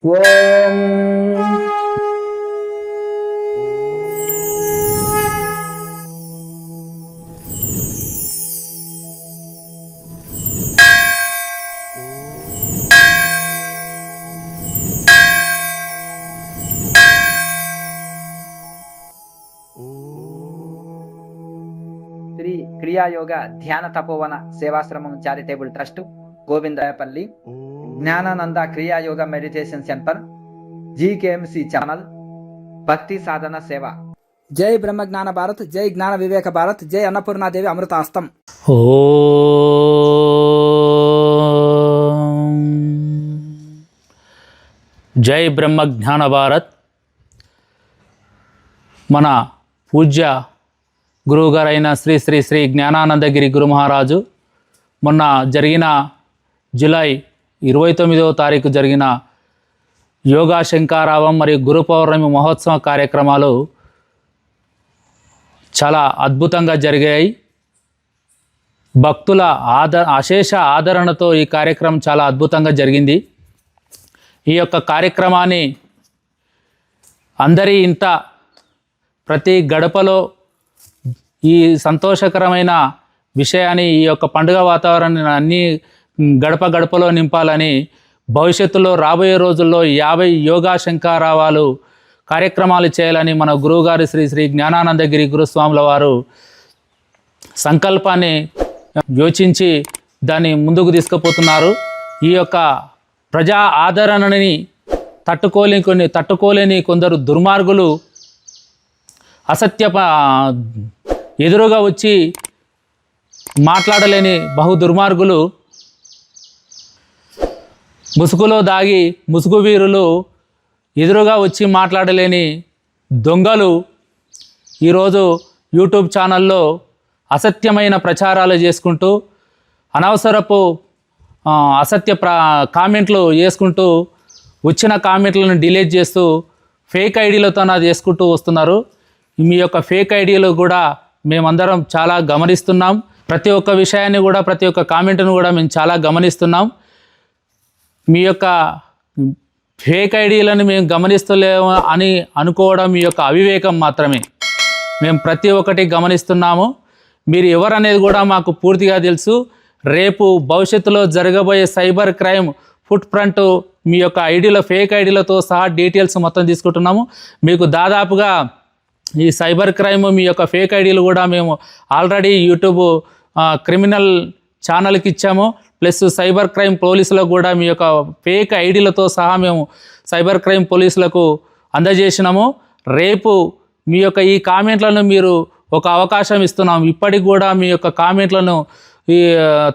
ఓం Sri Kriyayoga Dhyana Tapovana Sevashramam charitable trust Govindarayapalli Jnanananda Kriyayoga meditation centre GKMC channel భక్తి సాధన సేవ. జై బ్రహ్మ జ్ఞాన భారత్, జై జ్ఞాన వివేక భారత్, జై అన్నపూర్ణాదేవి అమృతాస్తం. జై బ్రహ్మ జ్ఞాన భారత్. మన పూజ్య గురువుగారైన శ్రీ శ్రీ శ్రీ జ్ఞానానందగిరి గురు మహారాజు మొన్న జరిగిన జూలై 29వ తారీఖు జరిగిన యోగా శంకారావం మరియు గురు పౌర్ణమి మహోత్సవ కార్యక్రమాలు చాలా అద్భుతంగా జరిగాయి. భక్తుల అశేష ఆదరణతో ఈ కార్యక్రమం చాలా అద్భుతంగా జరిగింది. ఈ యొక్క కార్యక్రమాన్ని అందరి ఇంట ప్రతి గడపలో ఈ సంతోషకరమైన విషయాన్ని, ఈ యొక్క పండుగ వాతావరణాన్ని అన్ని గడప గడపలో నింపాలని, భవిష్యత్తులో రాబోయే రోజుల్లో 50 యోగా శంకారావాలు కార్యక్రమాలు చేయాలని మన గురువుగారు శ్రీ శ్రీ జ్ఞానానందగిరి గురుస్వాముల వారు సంకల్పాన్ని యోచించి దాన్ని ముందుకు తీసుకుపోతున్నారు. ఈ యొక్క ప్రజా ఆదరణని తట్టుకోలేని కొందరు దుర్మార్గులు అసత్య ఎదురుగా వచ్చి మాట్లాడలేని బహు దుర్మార్గులు, ముసుగులో దాగి ముసుగు వీరులు, ఎదురుగా వచ్చి మాట్లాడలేని దొంగలు ఈరోజు యూట్యూబ్ ఛానల్లో అసత్యమైన ప్రచారాలు చేసుకుంటూ, అనవసరపు అసత్య కామెంట్లు చేసుకుంటూ, వచ్చిన కామెంట్లను డిలీట్ చేస్తూ ఫేక్ ఐడీలతో చేసుకుంటూ వస్తున్నారు. మీ యొక్క ఫేక్ ఐడీలు కూడా మేమందరం చాలా గమనిస్తున్నాం. ప్రతి ఒక్క విషయాన్ని కూడా, ప్రతి ఒక్క కామెంట్ను కూడా మేము చాలా గమనిస్తున్నాం. మీ యొక్క ఫేక్ ఐడీలను మేము గమనిస్తలేము అని అనుకోవడం మీ యొక్క అవివేకం మాత్రమే. మేము ప్రతి ఒక్కటి గమనిస్తున్నాము. మీరు ఎవరనేది కూడా మాకు పూర్తిగా తెలుసు. రేపు భవిష్యత్తులో జరగబోయే సైబర్ క్రైమ్ ఫుట్ ప్రింట్ మీ యొక్క ఐడీలో, ఫేక్ ఐడీలతో సహా డీటెయిల్స్ మొత్తం తీసుకుంటున్నాము. మీకు దాదాపుగా ఈ సైబర్ క్రైమ్ మీ యొక్క ఫేక్ ఐడీలు కూడా మేము ఆల్రెడీ యూట్యూబ్ క్రిమినల్ ఛానల్కి ఇచ్చాము. ప్లస్ సైబర్ క్రైమ్ పోలీసులకు కూడా మీ యొక్క ఫేక్ ఐడీలతో సహా మేము సైబర్ క్రైమ్ పోలీసులకు అందజేసినాము. రేపు మీ యొక్క ఈ కామెంట్లను మీరు ఒక అవకాశం ఇస్తున్నాం. ఇప్పటికి కూడా మీ యొక్క కామెంట్లను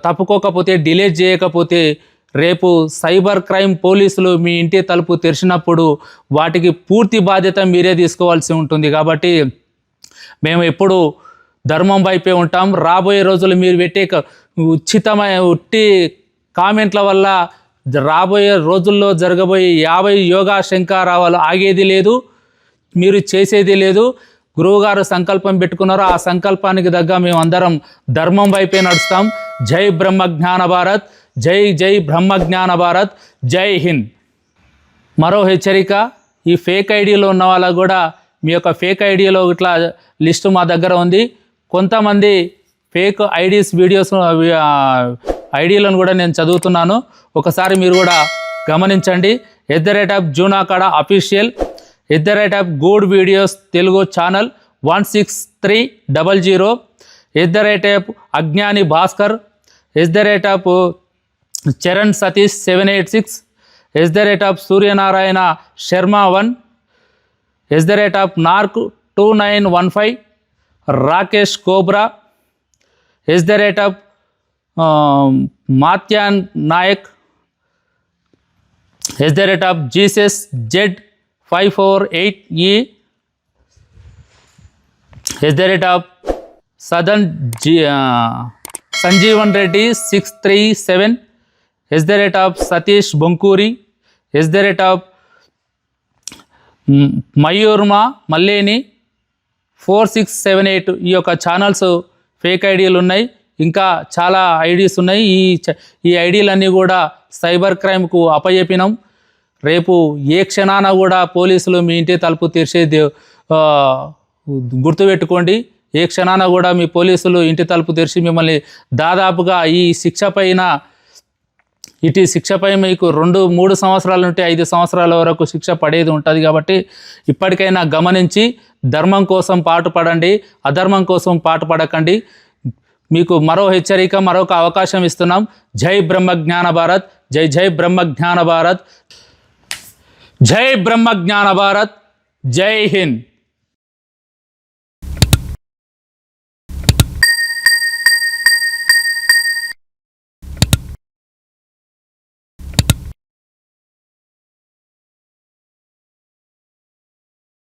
తప్పుకోకపోతే, డిలీట్ చేయకపోతే, రేపు సైబర్ క్రైమ్ పోలీసులు మీ ఇంటి తలుపు తెరిచినప్పుడు వాటికి పూర్తి బాధ్యత మీరే తీసుకోవాల్సి ఉంటుంది. కాబట్టి మేము ఎప్పుడు ధర్మం వైపే ఉంటాం. రాబోయే రోజులు మీరు పెట్టే ఉట్టి కామెంట్ల వల్ల రాబోయే రోజుల్లో జరగబోయే 50 యోగా శంకారావాలు ఆగేది లేదు, మీరు చేసేది లేదు. గురువుగారు సంకల్పం పెట్టుకున్నారో ఆ సంకల్పానికి తగ్గ మేము అందరం ధర్మం వైపే నడుస్తాం. జై బ్రహ్మ జ్ఞాన భారత్, జై జై బ్రహ్మ జ్ఞాన భారత్, జై హింద్. మరో హెచ్చరిక, ఈ ఫేక్ ఐడీలో ఉన్న వాళ్ళకు కూడా మీ యొక్క ఫేక్ ఐడీలో ఇట్లా లిస్టు మా దగ్గర ఉంది. కొంతమంది ఫేక్ ఐడీస్ వీడియోస్ ఐడీలను కూడా నేను చదువుతున్నాను. ఒకసారి మీరు కూడా గమనించండి. @జూనాకాడ official, @good videos Telugu channel 16300, అజ్ఞాని భాస్కర్, చరణ్ సతీష్ 786, సూర్యనారాయణ శర్మ 1, నార్క్ 2915, రాకేష్ కోబ్రా, మాత్యాన్ Nayak, Jesus Z 548E, Sadan Sanjeevan Reddy 637, Satish Bonkuri, మయూర్మా మల్లేని 4678. ఈ యొక్క ఛానల్స్ ఫేక్ ఐడీలు ఉన్నాయి. ఇంకా చాలా ఐడీస్ ఉన్నాయి. ఈ ఐడీలన్నీ కూడా సైబర్ క్రైమ్కు అప్పచెప్పినాం. రేపు ఏ క్షణాన కూడా పోలీసులు మీ ఇంటి తలుపు తెరిచేది గుర్తుపెట్టుకోండి. ఏ క్షణాన కూడా మీ పోలీసులు ఇంటి తలుపు తెరిచి మిమ్మల్ని దాదాపుగా ఈ శిక్షపై మీకు 2-3 సంవత్సరాల నుండి 5 సంవత్సరాల వరకు శిక్ష పడేది ఉంటుంది. కాబట్టి ఇప్పటికైనా గమనించి ధర్మం కోసం పాటుపడండి, అధర్మం కోసం పాటుపడకండి. మీకు మరో హెచ్చరిక, మరొక అవకాశం ఇస్తున్నాం. జై బ్రహ్మజ్ఞాన భారత్, జై జై బ్రహ్మజ్ఞాన భారత్, జై బ్రహ్మజ్ఞాన భారత్, జై హింద్.